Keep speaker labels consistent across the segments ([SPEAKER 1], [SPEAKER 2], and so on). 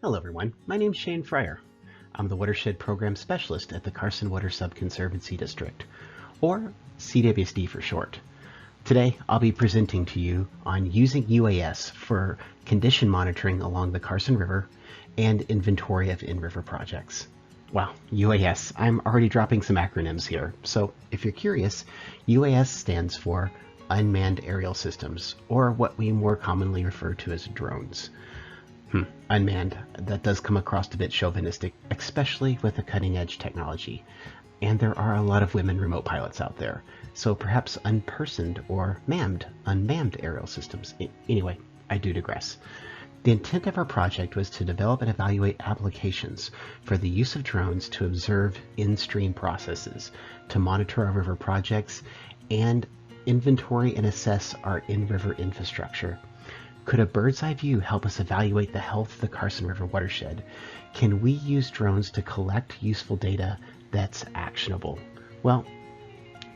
[SPEAKER 1] Hello everyone, my name's Shane Fryer. I'm the Watershed Program Specialist at the Carson Water Sub-Conservancy District, or CWSD for short. Today I'll be presenting to you on using UAS for condition monitoring along the Carson River and inventory of in-river projects. Wow, UAS, I'm already dropping some acronyms here, so if you're curious, UAS stands for Unmanned Aerial Systems, or what we more commonly refer to as drones. Unmanned, that does come across a bit chauvinistic, especially with the cutting-edge technology. And there are a lot of women remote pilots out there, so perhaps unpersoned or unmanned aerial systems. Anyway, I do digress. The intent of our project was to develop and evaluate applications for the use of drones to observe in-stream processes, to monitor our river projects, and inventory and assess our in-river infrastructure. Could a bird's eye view help us evaluate the health of the Carson River watershed? Can we use drones to collect useful data that's actionable? Well,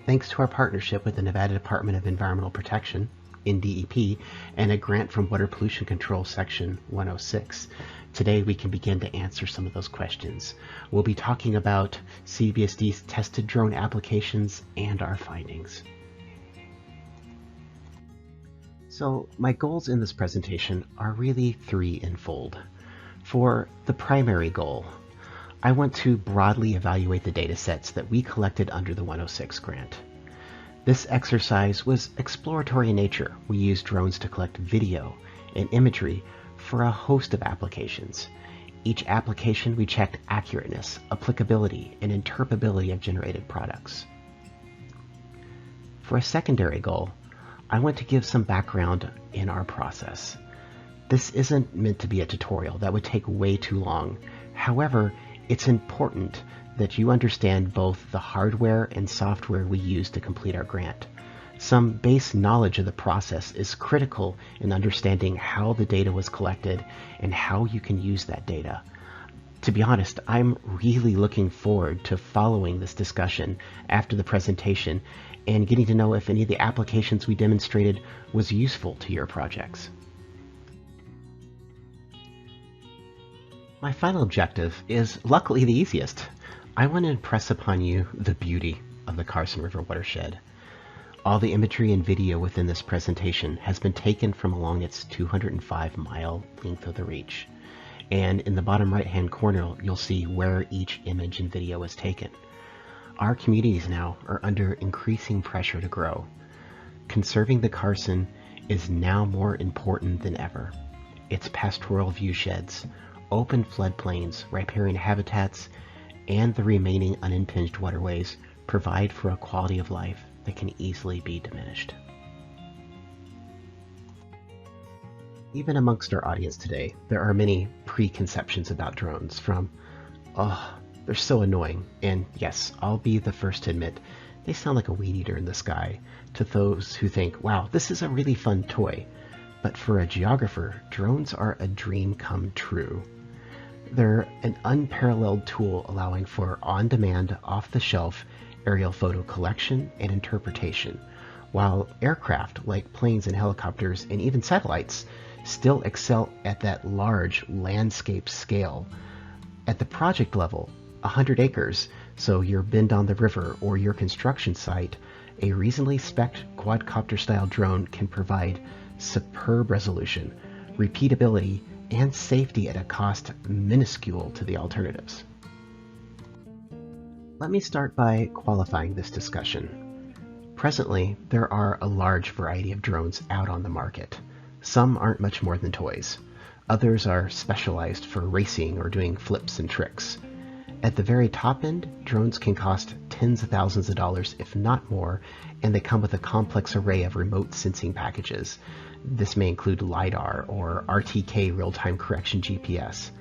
[SPEAKER 1] thanks to our partnership with the Nevada Department of Environmental Protection, NDEP, and a grant from Water Pollution Control Section 106, today we can begin to answer some of those questions. We'll be talking about CWSD's tested drone applications and our findings. So my goals in this presentation are really threefold. For the primary goal, I want to broadly evaluate the data sets that we collected under the 106 grant. This exercise was exploratory in nature. We used drones to collect video and imagery for a host of applications. Each application we checked accurateness, applicability, and interpretability of generated products. For a secondary goal, I want to give some background in our process. This isn't meant to be a tutorial. That would take way too long. However, it's important that you understand both the hardware and software we use to complete our grant. Some base knowledge of the process is critical in understanding how the data was collected and how you can use that data. To be honest, I'm really looking forward to following this discussion after the presentation and getting to know if any of the applications we demonstrated was useful to your projects. My final objective is luckily the easiest. I want to impress upon you the beauty of the Carson River watershed. All the imagery and video within this presentation has been taken from along its 205-mile length of the reach. And in the bottom right-hand corner, you'll see where each image and video was taken. Our communities now are under increasing pressure to grow. Conserving the Carson is now more important than ever. Its pastoral viewsheds, open floodplains, riparian habitats, and the remaining unimpinged waterways provide for a quality of life that can easily be diminished. Even amongst our audience today, there are many preconceptions about drones from, they're so annoying, and yes, I'll be the first to admit, they sound like a weed eater in the sky, to those who think, wow, this is a really fun toy. But for a geographer, drones are a dream come true. They're an unparalleled tool allowing for on-demand, off-the-shelf aerial photo collection and interpretation, while aircraft like planes and helicopters and even satellites still excel at that large landscape scale. At the project level, 100 acres, so your bend on the river or your construction site, a reasonably spec'd quadcopter-style drone can provide superb resolution, repeatability, and safety at a cost minuscule to the alternatives. Let me start by qualifying this discussion. Presently, there are a large variety of drones out on the market. Some aren't much more than toys. Others are specialized for racing or doing flips and tricks. At the very top end, drones can cost tens of thousands of dollars, if not more, and they come with a complex array of remote sensing packages. This may include LiDAR or RTK real-time correction GPS.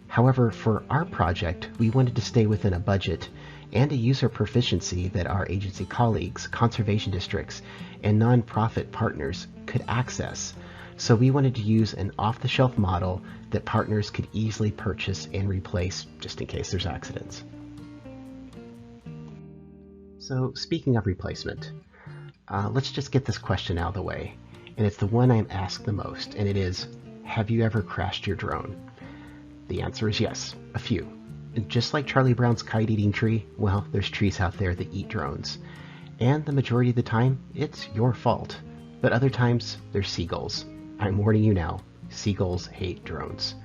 [SPEAKER 1] However, for our project, we wanted to stay within a budget and a user proficiency that our agency colleagues, conservation districts, and nonprofit partners could access. So we wanted to use an off-the-shelf model that partners could easily purchase and replace just in case there's accidents. So speaking of replacement, let's just get this question out of the way. And it's the one I'm asked the most, and it is, have you ever crashed your drone? The answer is yes, a few. And just like Charlie Brown's kite-eating tree, well, there's trees out there that eat drones. And the majority of the time, it's your fault. But other times, they're seagulls. I'm warning you now, seagulls hate drones.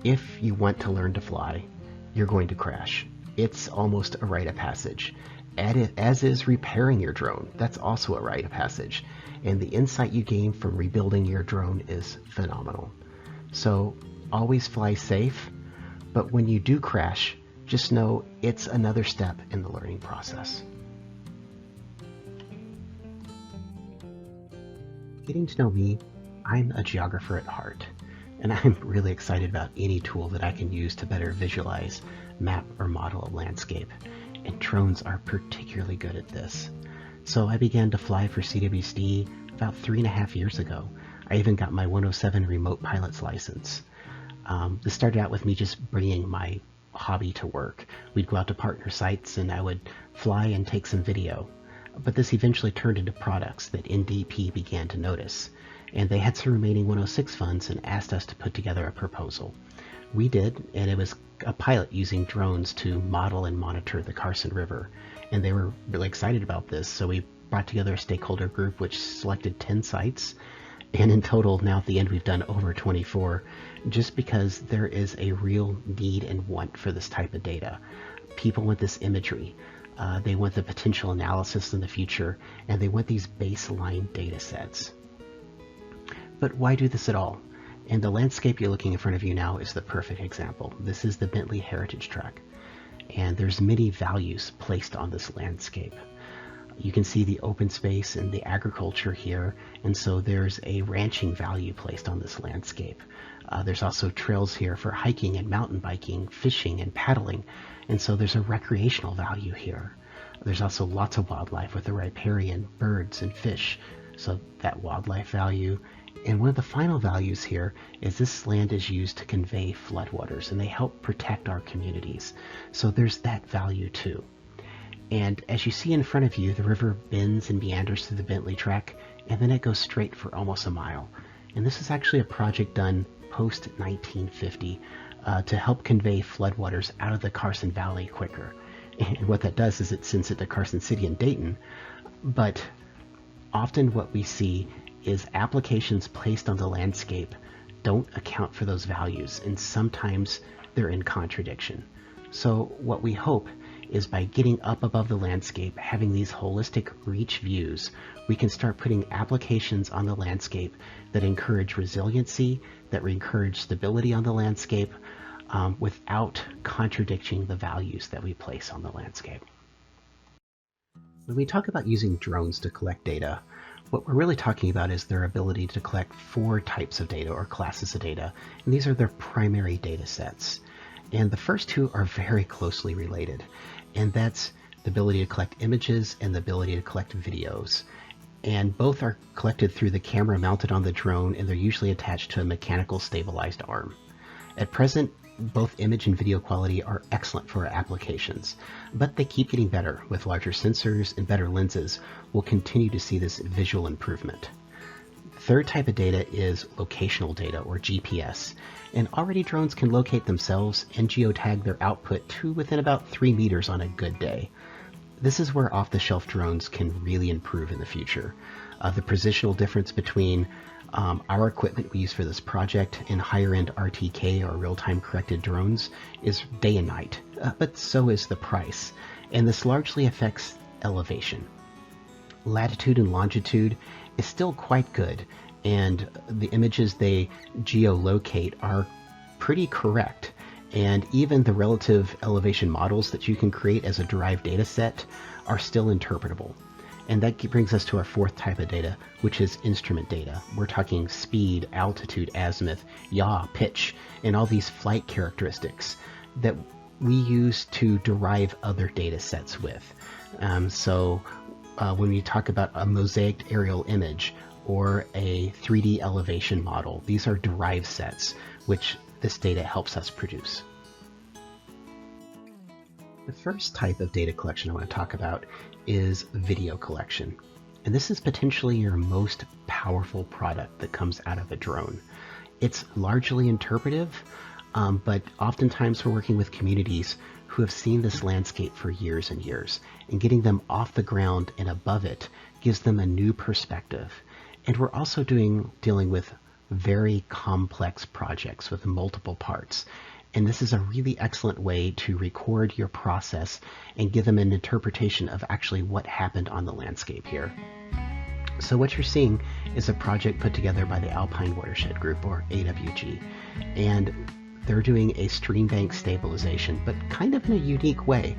[SPEAKER 1] If you want to learn to fly, you're going to crash. It's almost a rite of passage. As is repairing your drone. That's also a rite of passage. And the insight you gain from rebuilding your drone is phenomenal. So always fly safe, but when you do crash, just know it's another step in the learning process. Getting to know me, I'm a geographer at heart, and I'm really excited about any tool that I can use to better visualize, map, or model a landscape, and drones are particularly good at this. So I began to fly for CWSD about 3.5 years ago. I even got my 107 remote pilot's license. This started out with me just bringing my hobby to work. We'd go out to partner sites and I would fly and take some video. But this eventually turned into products that NDP began to notice. And they had some remaining 106 funds and asked us to put together a proposal. We did, and it was a pilot using drones to model and monitor the Carson River. And they were really excited about this, so we brought together a stakeholder group which selected 10 sites. And in total, now at the end, we've done over 24, just because there is a real need and want for this type of data. People want this imagery. They want the potential analysis in the future, and they want these baseline data sets. But why do this at all? And the landscape you're looking in front of you now is the perfect example. This is the Bentley Heritage Track, and there's many values placed on this landscape. You can see the open space and the agriculture here, and so there's a ranching value placed on this landscape. There's also trails here for hiking and mountain biking, fishing and paddling, and so there's a recreational value here. There's also lots of wildlife with the riparian, birds and fish, so that wildlife value. And one of the final values here is this land is used to convey floodwaters, and they help protect our communities. So there's that value too. And as you see in front of you, the river bends and meanders through the Bentley Track, and then it goes straight for almost a mile. And this is actually a project done post-1950 to help convey floodwaters out of the Carson Valley quicker. And what that does is it sends it to Carson City and Dayton. But often what we see is applications placed on the landscape don't account for those values, and sometimes they're in contradiction. So what we hope is by getting up above the landscape, having these holistic reach views, we can start putting applications on the landscape that encourage resiliency, that encourage stability on the landscape, without contradicting the values that we place on the landscape. When we talk about using drones to collect data, what we're really talking about is their ability to collect 4 types of data or classes of data, and these are their primary data sets. And the first 2 are very closely related, and that's the ability to collect images and the ability to collect videos. And both are collected through the camera mounted on the drone, and they're usually attached to a mechanical stabilized arm. At present, both image and video quality are excellent for our applications, but they keep getting better. With larger sensors and better lenses, we'll continue to see this visual improvement. Third type of data is locational data, or GPS, and already drones can locate themselves and geotag their output to within about 3 meters on a good day. This is where off-the-shelf drones can really improve in the future. The positional difference between our equipment we use for this project and higher-end RTK, or real-time corrected drones, is day and night, but so is the price, and this largely affects elevation. Latitude and longitude is still quite good, and the images they geolocate are pretty correct, and even the relative elevation models that you can create as a derived data set are still interpretable. And that brings us to our 4th type of data, which is instrument data. We're talking speed, altitude, azimuth, yaw, pitch, and all these flight characteristics that we use to derive other data sets with. When we talk about a mosaic aerial image or a 3D elevation model, these are derived sets, which this data helps us produce. The first type of data collection I want to talk about is video collection. And this is potentially your most powerful product that comes out of a drone. It's largely interpretive, but oftentimes we're working with communities who have seen this landscape for years and years, and getting them off the ground and above it gives them a new perspective. And we're also dealing with very complex projects with multiple parts. And this is a really excellent way to record your process and give them an interpretation of actually what happened on the landscape here. So what you're seeing is a project put together by the Alpine Watershed Group, or AWG. And they're doing a stream bank stabilization, but kind of in a unique way.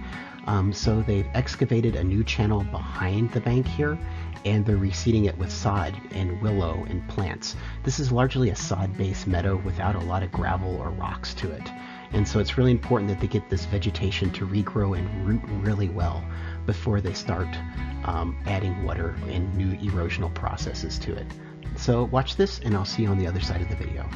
[SPEAKER 1] So they've excavated a new channel behind the bank here, and they're reseeding it with sod and willow and plants. This is largely a sod-based meadow without a lot of gravel or rocks to it. And so it's really important that they get this vegetation to regrow and root really well before they start adding water and new erosional processes to it. So watch this, and I'll see you on the other side of the video.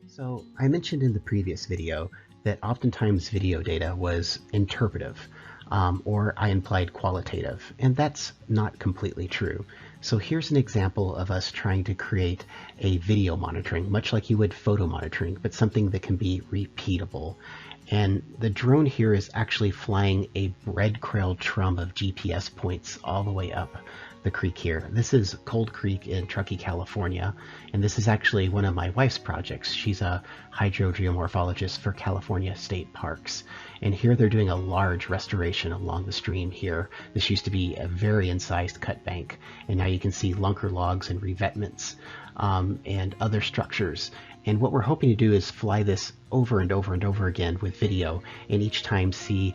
[SPEAKER 1] So I mentioned in the previous video that oftentimes video data was interpretive, or I implied qualitative, and that's not completely true. So here's an example of us trying to create a video monitoring, much like you would photo monitoring, but something that can be repeatable. And the drone here is actually flying a bread-trail trum of GPS points all the way up the creek here. This is Cold Creek in Truckee, California, and this is actually one of my wife's projects. She's a hydrogeomorphologist for California State Parks, and here they're doing a large restoration along the stream here. This used to be a very incised cut bank, and now you can see lunker logs and revetments and other structures. And what we're hoping to do is fly this over and over and over again with video, and each time see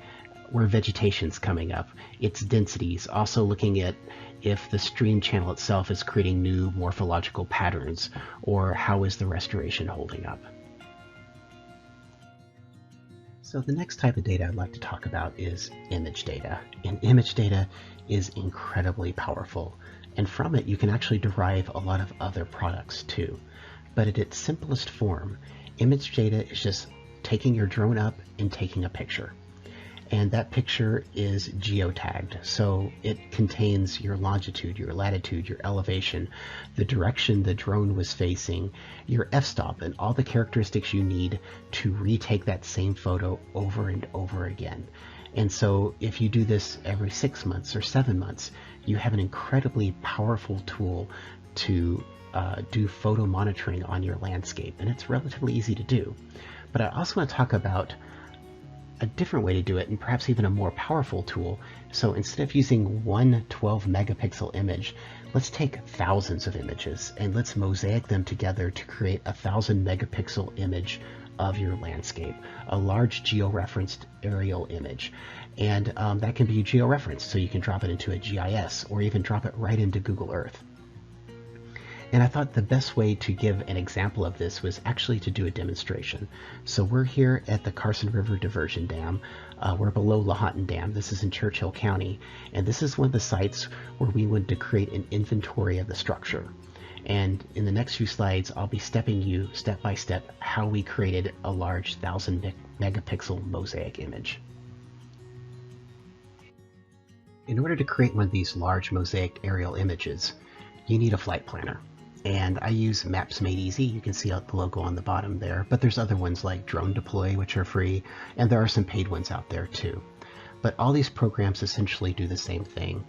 [SPEAKER 1] where vegetation's coming up, its densities, also looking at if the stream channel itself is creating new morphological patterns, or how is the restoration holding up. So the next type of data I'd like to talk about is image data. And image data is incredibly powerful, and from it you can actually derive a lot of other products too. But at its simplest form, image data is just taking your drone up and taking a picture. And that picture is geotagged, so it contains your longitude, your latitude, your elevation, the direction the drone was facing, your f-stop, and all the characteristics you need to retake that same photo over and over again. And so if you do this every 6 months or 7 months, you have an incredibly powerful tool to do photo monitoring on your landscape, and it's relatively easy to do. But I also want to talk about a different way to do it, and perhaps even a more powerful tool. So instead of using one 12 megapixel image, let's take thousands of images and let's mosaic them together to create 1,000 megapixel image of your landscape, a large georeferenced aerial image. And that can be georeferenced, so you can drop it into a GIS or even drop it right into Google Earth. And I thought the best way to give an example of this was actually to do a demonstration. So we're here at the Carson River Diversion Dam. We're below Lahontan Dam. This is in Churchill County. And this is one of the sites where we wanted to create an inventory of the structure. And in the next few slides, I'll be stepping you step by step how we created a large 1,000 megapixel mosaic image. In order to create one of these large mosaic aerial images, you need a flight planner. And I use Maps Made Easy. You can see the logo on the bottom there, but there's other ones like Drone Deploy, which are free, and there are some paid ones out there too. But all these programs essentially do the same thing.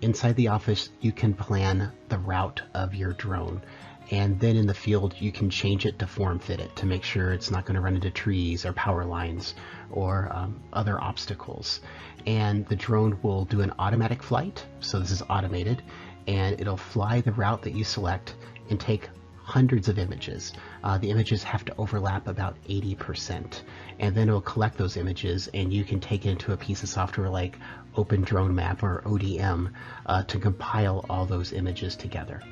[SPEAKER 1] Inside the office, you can plan the route of your drone, and then in the field, you can change it to form fit it to make sure it's not going to run into trees or power lines or other obstacles. And the drone will do an automatic flight, so this is automated, and it'll fly the route that you select and take hundreds of images. The images have to overlap about 80%, and then it'll collect those images and you can take it into a piece of software like Open Drone Map or ODM to compile all those images together.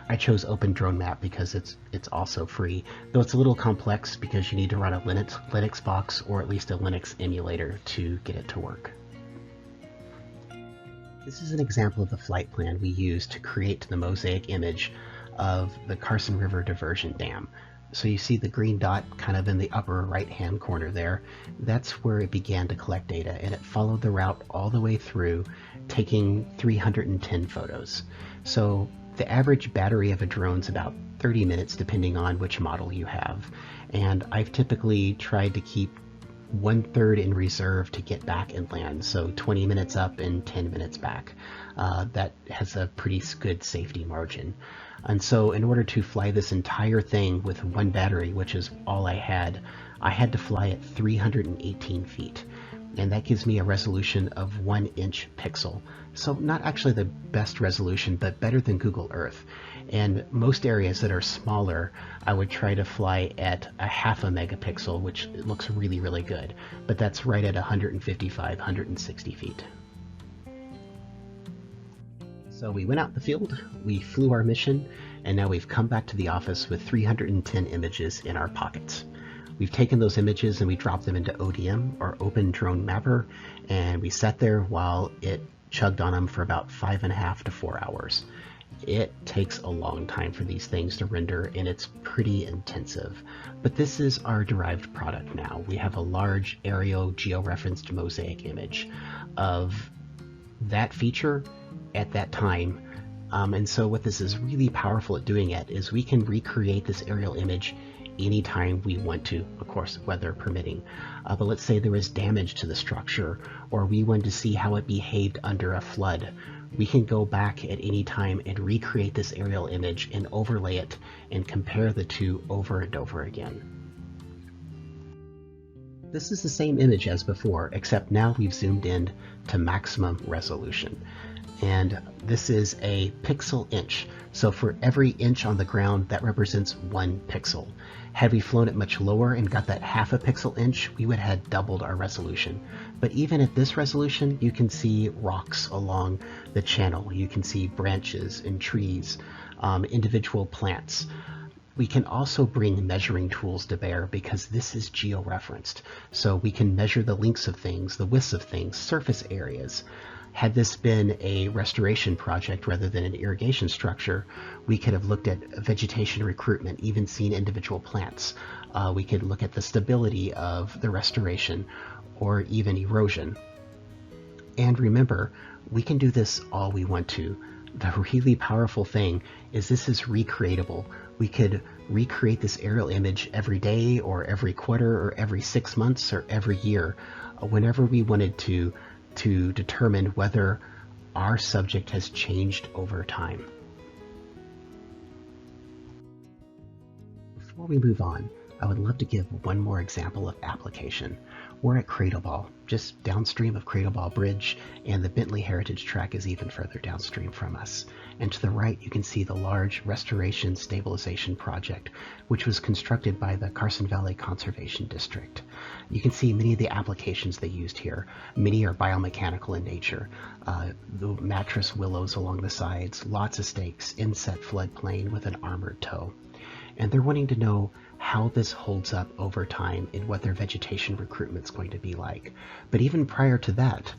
[SPEAKER 1] I chose Open Drone Map because it's also free, though it's a little complex because you need to run a Linux box or at least a Linux emulator to get it to work. This is an example of the flight plan we used to create the mosaic image of the Carson River Diversion Dam. So you see the green dot kind of in the upper right hand corner there. That's where it began to collect data, and it followed the route all the way through, taking 310 photos. So the average battery of a drone is about 30 minutes depending on which model you have. And I've typically tried to keep 1/3 in reserve to get back and land, so 20 minutes up and 10 minutes back. That has a pretty good safety margin. And so in order to fly this entire thing with one battery, which is all I had to fly at 318 feet. And that gives me a resolution of 1 inch pixel. So not actually the best resolution, but better than Google Earth. And most areas that are smaller, I would try to fly at a 0.5 megapixel, which looks really, really good. But that's right at 155, 160 feet. So we went out in the field, we flew our mission, and now we've come back to the office with 310 images in our pockets. We've taken those images and we dropped them into ODM, or Open Drone Mapper, and we sat there while it chugged on them for about 5.5 to 4 hours. It takes a long time for these things to render, and it's pretty intensive. But this is our derived product now. We have a large aerial georeferenced mosaic image of that feature at that time. And so what this is really powerful at doing it is we can recreate this aerial image anytime we want to, of course, weather permitting. But let's say there was damage to the structure, or we wanted to see how it behaved under a flood. We can go back at any time and recreate this aerial image and overlay it and compare the two over and over again. This is the same image as before, except now we've zoomed in to maximum resolution. And this is a pixel inch. So for every inch on the ground, that represents 1 pixel. Had we flown it much lower and got that 0.5 pixel inch, we would have doubled our resolution. But even at this resolution, you can see rocks along the channel. You can see branches and trees, individual plants. We can also bring measuring tools to bear because this is georeferenced. So we can measure the lengths of things, the widths of things, surface areas. Had this been a restoration project rather than an irrigation structure, we could have looked at vegetation recruitment, even seen individual plants. We could look at the stability of the restoration or even erosion. And remember, we can do this all we want to. The really powerful thing is this is recreatable. We could recreate this aerial image every day or every quarter or every 6 months or every year, whenever we wanted to determine whether our subject has changed over time. Before we move on, I would love to give one more example of application. We're at Cradleball, just downstream of Cradleball Bridge, and the Bentley Heritage Track is even further downstream from us. And to the right, you can see the large restoration stabilization project, which was constructed by the Carson Valley Conservation District. You can see many of the applications they used here. Many are biomechanical in nature. The mattress willows along the sides, lots of stakes, inset floodplain with an armored tow. And they're wanting to know how this holds up over time and what their vegetation recruitment is going to be like. But even prior to that,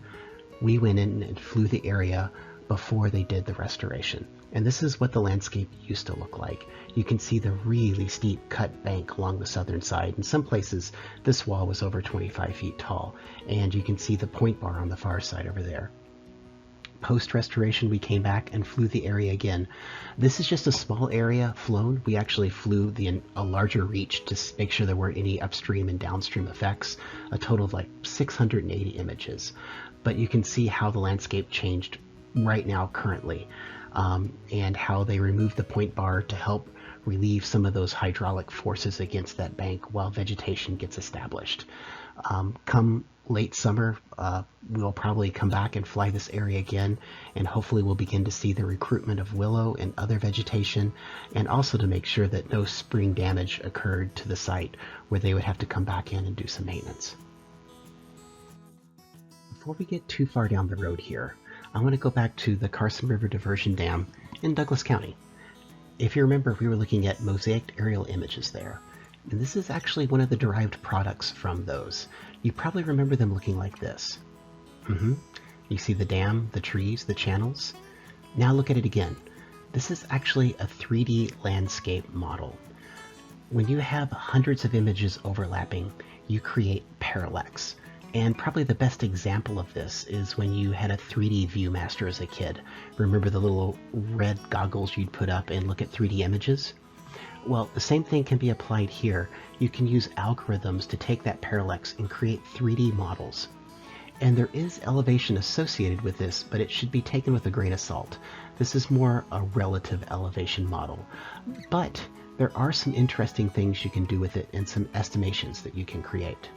[SPEAKER 1] we went in and flew the area before they did the restoration. And this is what the landscape used to look like. You can see the really steep cut bank along the southern side. In some places, this wall was over 25 feet tall, and you can see the point bar on the far side over there. Post-restoration, we came back and flew the area again. This is just a small area flown. We actually flew a larger reach to make sure there weren't any upstream and downstream effects, a total of like 680 images. But you can see how the landscape changed right now currently, and how they removed the point bar to help relieve some of those hydraulic forces against that bank while vegetation gets established. Come late summer, we'll probably come back and fly this area again, and hopefully we'll begin to see the recruitment of willow and other vegetation, and also to make sure that no spring damage occurred to the site where they would have to come back in and do some maintenance. Before we get too far down the road here, I want to go back to the Carson River Diversion Dam in Douglas County. If you remember, we were looking at mosaic aerial images there. And this is actually one of the derived products from those. You probably remember them looking like this. You see the dam, the trees, the channels. Now look at it again. This is actually a 3D landscape model. When you have hundreds of images overlapping, you create parallax. And probably the best example of this is when you had a 3D ViewMaster as a kid. Remember the little red goggles you'd put up and look at 3D images? Well, the same thing can be applied here. You can use algorithms to take that parallax and create 3D models. And there is elevation associated with this, but it should be taken with a grain of salt. This is more a relative elevation model. But there are some interesting things you can do with it and some estimations that you can create.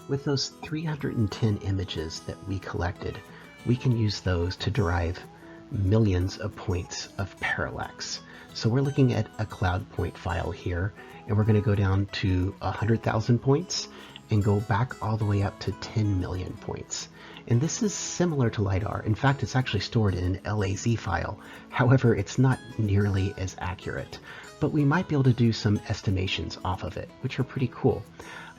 [SPEAKER 1] With those 310 images that we collected, we can use those to derive millions of points of parallax. So we're looking at a cloud point file here, and we're going to go down to 100,000 points and go back all the way up to 10 million points. And this is similar to LiDAR. In fact, it's actually stored in an LAZ file. However, it's not nearly as accurate, but we might be able to do some estimations off of it, which are pretty cool.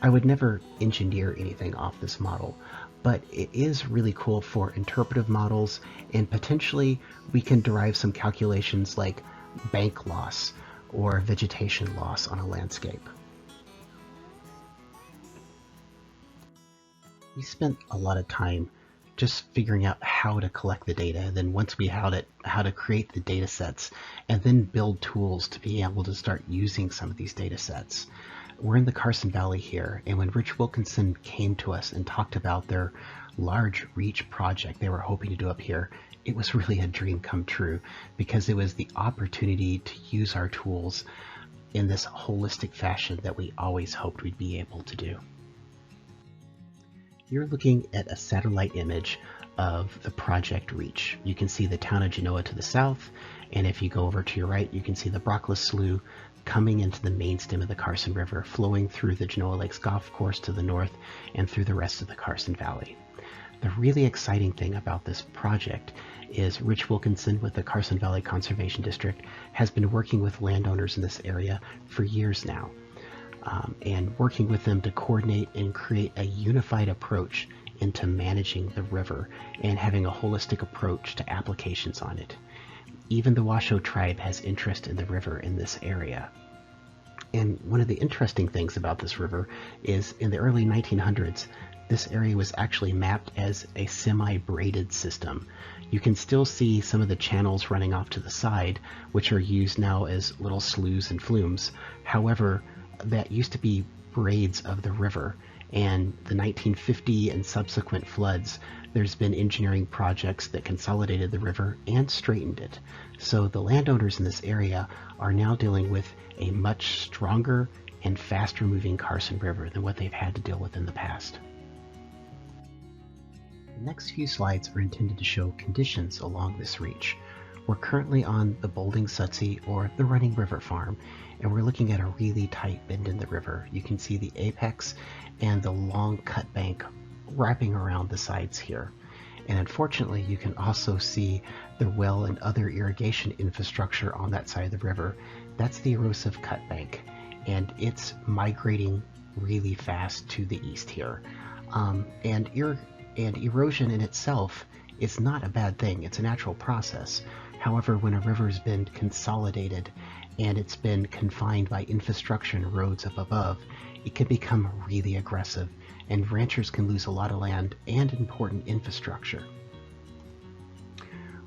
[SPEAKER 1] I would never engineer anything off this model, but it is really cool for interpretive models, and potentially we can derive some calculations like bank loss or vegetation loss on a landscape. We spent a lot of time just figuring out how to collect the data, and then once we had it, how to create the data sets, and then build tools to be able to start using some of these data sets. We're in the Carson Valley here, and when Rich Wilkinson came to us and talked about their large reach project they were hoping to do up here, it was really a dream come true, because it was the opportunity to use our tools in this holistic fashion that we always hoped we'd be able to do. You're looking at a satellite image of the project reach. You can see the town of Genoa to the south, and if you go over to your right, you can see the Brockless Slough coming into the main stem of the Carson River, flowing through the Genoa Lakes Golf Course to the north and through the rest of the Carson Valley. The really exciting thing about this project is Rich Wilkinson with the Carson Valley Conservation District has been working with landowners in this area for years now, and working with them to coordinate and create a unified approach into managing the river and having a holistic approach to applications on it. Even the Washoe tribe has interest in the river in this area. And one of the interesting things about this river is in the early 1900s, this area was actually mapped as a semi-braided system. You can still see some of the channels running off to the side, which are used now as little sloughs and flumes. However, that used to be braids of the river, and the 1950 and subsequent floods, there's been engineering projects that consolidated the river and straightened it. So the landowners in this area are now dealing with a much stronger and faster moving Carson River than what they've had to deal with in the past. The next few slides are intended to show conditions along this reach. We're currently on the Bolding-Sutsey, or the Running River Farm, and we're looking at a really tight bend in the river. You can see the apex and the long cut bank wrapping around the sides here. And unfortunately, you can also see the well and other irrigation infrastructure on that side of the river. That's the erosive cut bank, and it's migrating really fast to the east here. And erosion in itself is not a bad thing. It's a natural process. However, when a river's been consolidated and it's been confined by infrastructure and roads up above, it can become really aggressive, and ranchers can lose a lot of land and important infrastructure.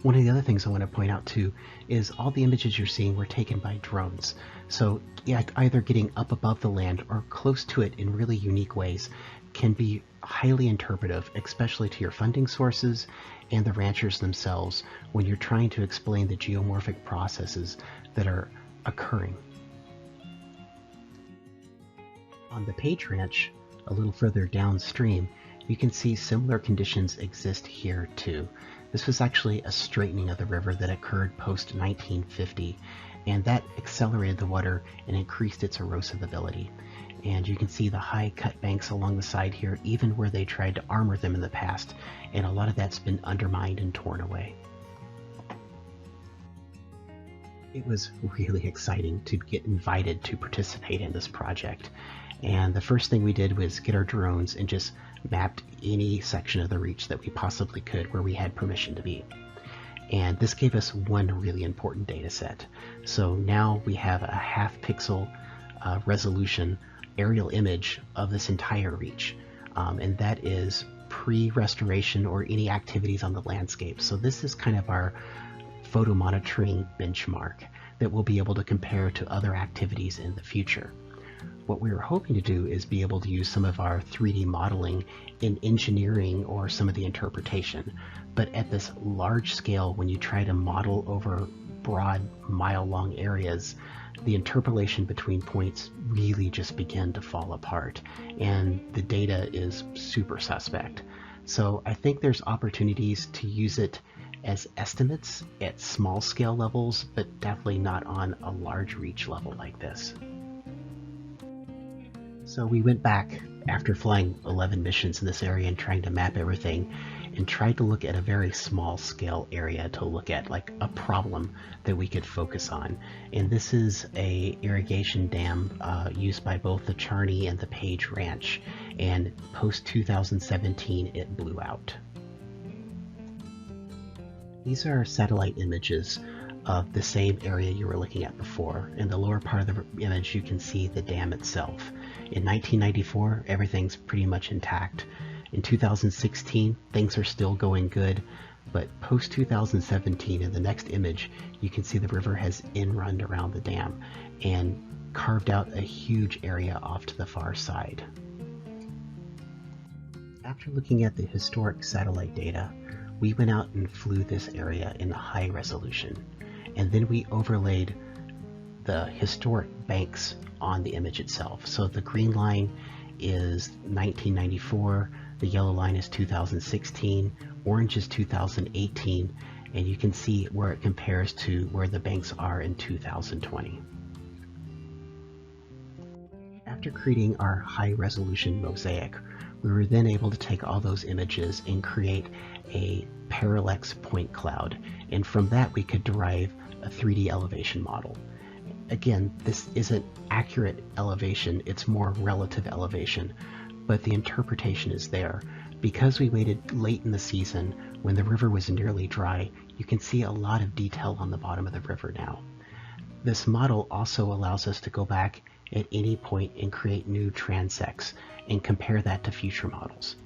[SPEAKER 1] One of the other things I want to point out too is all the images you're seeing were taken by drones. So yeah, either getting up above the land or close to it in really unique ways can be highly interpretive, especially to your funding sources and the ranchers themselves when you're trying to explain the geomorphic processes that are occurring. On the Page Ranch, a little further downstream, you can see similar conditions exist here too. This was actually a straightening of the river that occurred post 1950, and that accelerated the water and increased its erosive ability. And you can see the high cut banks along the side here, even where they tried to armor them in the past, and a lot of that's been undermined and torn away. It was really exciting to get invited to participate in this project, and the first thing we did was get our drones and just mapped any section of the reach that we possibly could where we had permission to be. And this gave us one really important data set. So now we have a half pixel resolution aerial image of this entire reach, and that is pre-restoration or any activities on the landscape. So this is kind of our photo monitoring benchmark that we'll be able to compare to other activities in the future. What we were hoping to do is be able to use some of our 3D modeling in engineering or some of the interpretation, but at this large scale, when you try to model over broad mile-long areas, the interpolation between points really just began to fall apart, and the data is super suspect. So I think there's opportunities to use it as estimates at small scale levels, but definitely not on a large reach level like this. So we went back after flying 11 missions in this area and trying to map everything, and tried to look at a very small scale area to look at, like a problem that we could focus on. And this is a irrigation dam used by both the Charney and the Page Ranch, and post 2017 it blew out. These are satellite images of the same area you were looking at before. In the lower part of the image you can see the dam itself. In 1994 everything's pretty much intact. In 2016 things are still going good, but post 2017 in the next image you can see the river has inrun around the dam and carved out a huge area off to the far side. After looking at the historic satellite data, we went out and flew this area in high resolution, and then we overlaid the historic banks on the image itself. So the green line is 1994, the yellow line is 2016, orange is 2018, and you can see where it compares to where the banks are in 2020. After creating our high resolution mosaic, we were then able to take all those images and create a parallax point cloud, and from that we could derive a 3D elevation model. Again, this isn't accurate elevation, it's more relative elevation, but the interpretation is there. Because we waited late in the season when the river was nearly dry, you can see a lot of detail on the bottom of the river now. This model also allows us to go back at any point and create new transects and compare that to future models.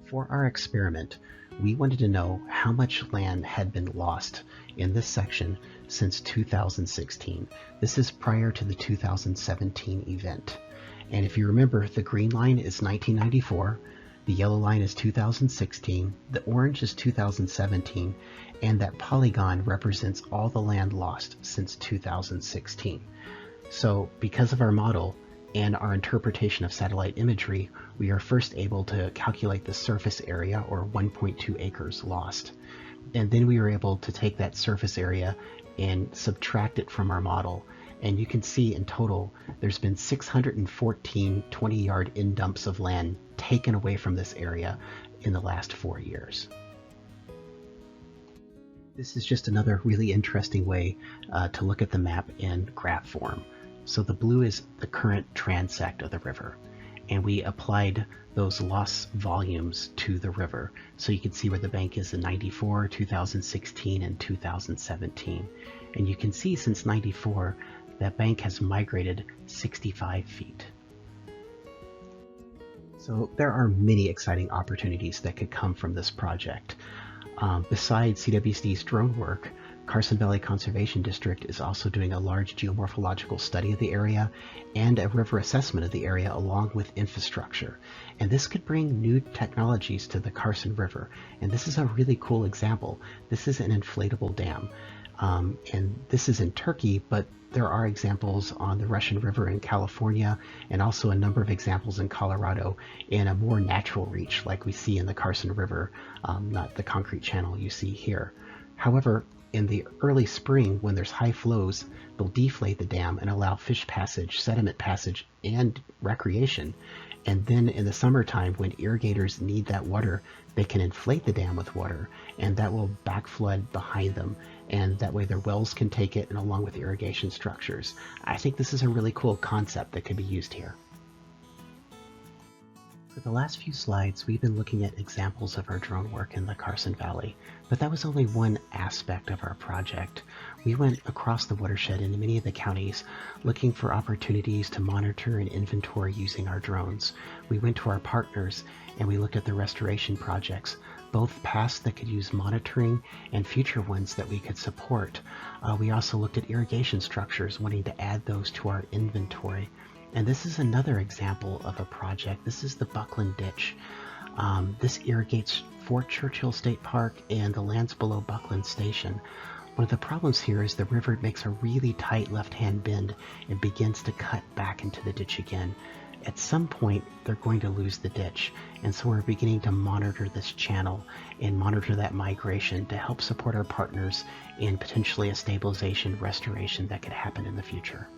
[SPEAKER 1] For our experiment, we wanted to know how much land had been lost in this section since 2016. This is prior to the 2017 event. And if you remember, the green line is 1994, the yellow line is 2016, the orange is 2017, and that polygon represents all the land lost since 2016. So because of our model and our interpretation of satellite imagery, we are first able to calculate the surface area, or 1.2 acres lost. And then we were able to take that surface area and subtract it from our model. And you can see in total, there's been 614 20-yard in-dumps of land taken away from this area in the last 4 years. This is just another really interesting way to look at the map in graph form. So the blue is the current transect of the river, and we applied those loss volumes to the river. So you can see where the bank is in 94, 2016, and 2017. And you can see since 94, that bank has migrated 65 feet. So there are many exciting opportunities that could come from this project. Besides CWSD's drone work, Carson Valley Conservation District is also doing a large geomorphological study of the area and a river assessment of the area along with infrastructure. And this could bring new technologies to the Carson River. And this is a really cool example. This is an inflatable dam. And this is in Turkey, but there are examples on the Russian River in California, and also a number of examples in Colorado in a more natural reach like we see in the Carson River, not the concrete channel you see here. However, in the early spring, when there's high flows, they'll deflate the dam and allow fish passage, sediment passage, and recreation. And then in the summertime, when irrigators need that water, they can inflate the dam with water, and that will backflood behind them. And that way their wells can take it, and along with irrigation structures. I think this is a really cool concept that could be used here. For the last few slides, we've been looking at examples of our drone work in the Carson Valley, but that was only one aspect of our project. We went across the watershed into many of the counties looking for opportunities to monitor and inventory using our drones. We went to our partners and we looked at the restoration projects, both past that could use monitoring and future ones that we could support. We also looked at irrigation structures, wanting to add those to our inventory. And this is another example of a project. This is the Buckland Ditch. This irrigates Fort Churchill State Park and the lands below Buckland Station. One of the problems here is the river makes a really tight left-hand bend and begins to cut back into the ditch again. At some point, they're going to lose the ditch, and so we're beginning to monitor this channel and monitor that migration to help support our partners in potentially a stabilization restoration that could happen in the future.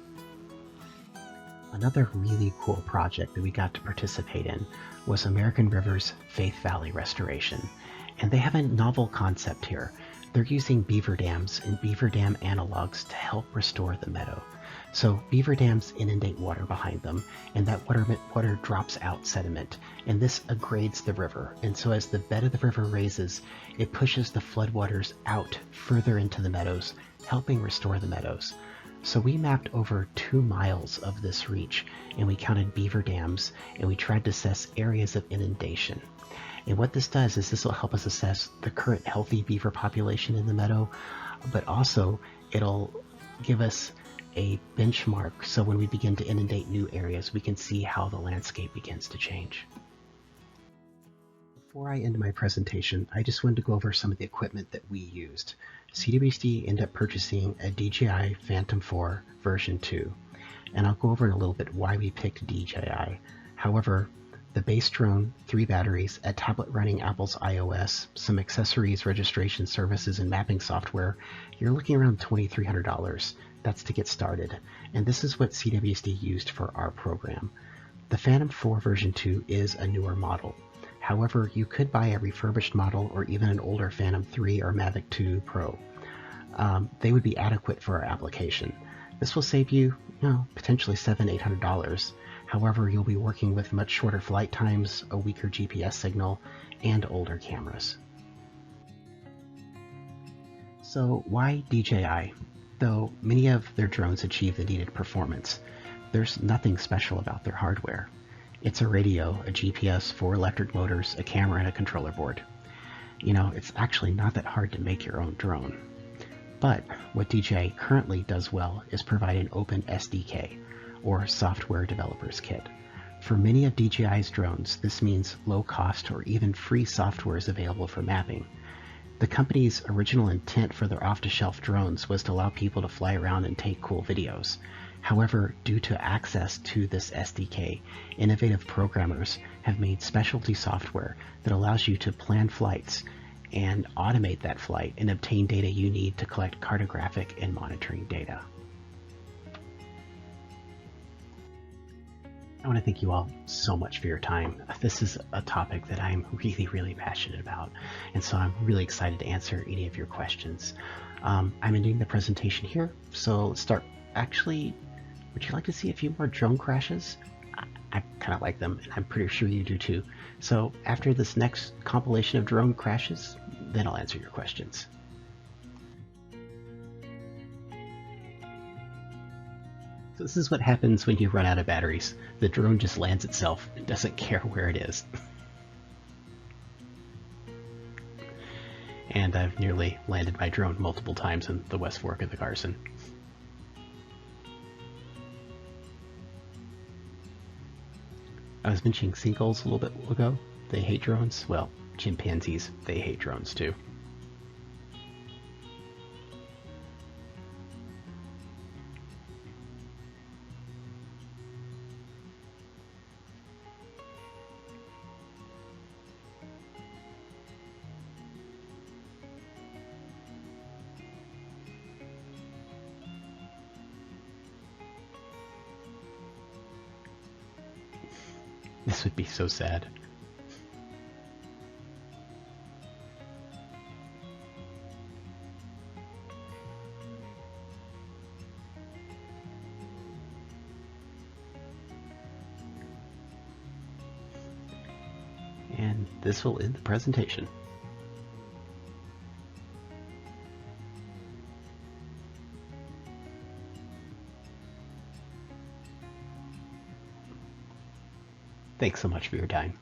[SPEAKER 1] Another really cool project that we got to participate in was American River's Faith Valley Restoration. And they have a novel concept here. They're using beaver dams and beaver dam analogs to help restore the meadow. So beaver dams inundate water behind them, and that water drops out sediment, and this aggrades the river. And so as the bed of the river raises, it pushes the floodwaters out further into the meadows, helping restore the meadows. So we mapped over 2 miles of this reach, and we counted beaver dams, and we tried to assess areas of inundation. And what this does is this will help us assess the current healthy beaver population in the meadow, but also it'll give us a benchmark, so when we begin to inundate new areas, we can see how the landscape begins to change. Before I end my presentation, I just wanted to go over some of the equipment that we used. CWSD ended up purchasing a DJI Phantom 4 version 2, and I'll go over in a little bit why we picked DJI. However, the base drone, 3 batteries, a tablet running Apple's iOS, some accessories, registration services, and mapping software, you're looking around $2,300. That's to get started, and this is what CWSD used for our program. The Phantom 4 version 2 is a newer model. However, you could buy a refurbished model or even an older Phantom 3 or Mavic 2 Pro. They would be adequate for our application. This will save you, potentially $700–800. However, you'll be working with much shorter flight times, a weaker GPS signal, and older cameras. So why DJI? Though many of their drones achieve the needed performance, there's nothing special about their hardware. It's a radio, a GPS, 4 electric motors, a camera, and a controller board. It's actually not that hard to make your own drone. But what DJI currently does well is provide an open SDK, or Software Developers Kit. For many of DJI's drones, this means low cost or even free software is available for mapping. The company's original intent for their off-the-shelf drones was to allow people to fly around and take cool videos. However, due to access to this SDK, innovative programmers have made specialty software that allows you to plan flights and automate that flight and obtain data you need to collect cartographic and monitoring data. I want to thank you all so much for your time. This is a topic that I'm really passionate about, and so I'm really excited to answer any of your questions. I'm ending the presentation here, so let's start. Actually, would you like to see a few more drone crashes? I kind of like them, and I'm pretty sure you do too. So after this next compilation of drone crashes, then I'll answer your questions. So this is what happens when you run out of batteries. The drone just lands itself and doesn't care where it is. And I've nearly landed my drone multiple times in the West Fork of the Carson. I was mentioning seagulls a little bit ago. They hate drones. Well, chimpanzees, they hate drones too. This would be so sad. And this will end the presentation. Thanks so much for your time.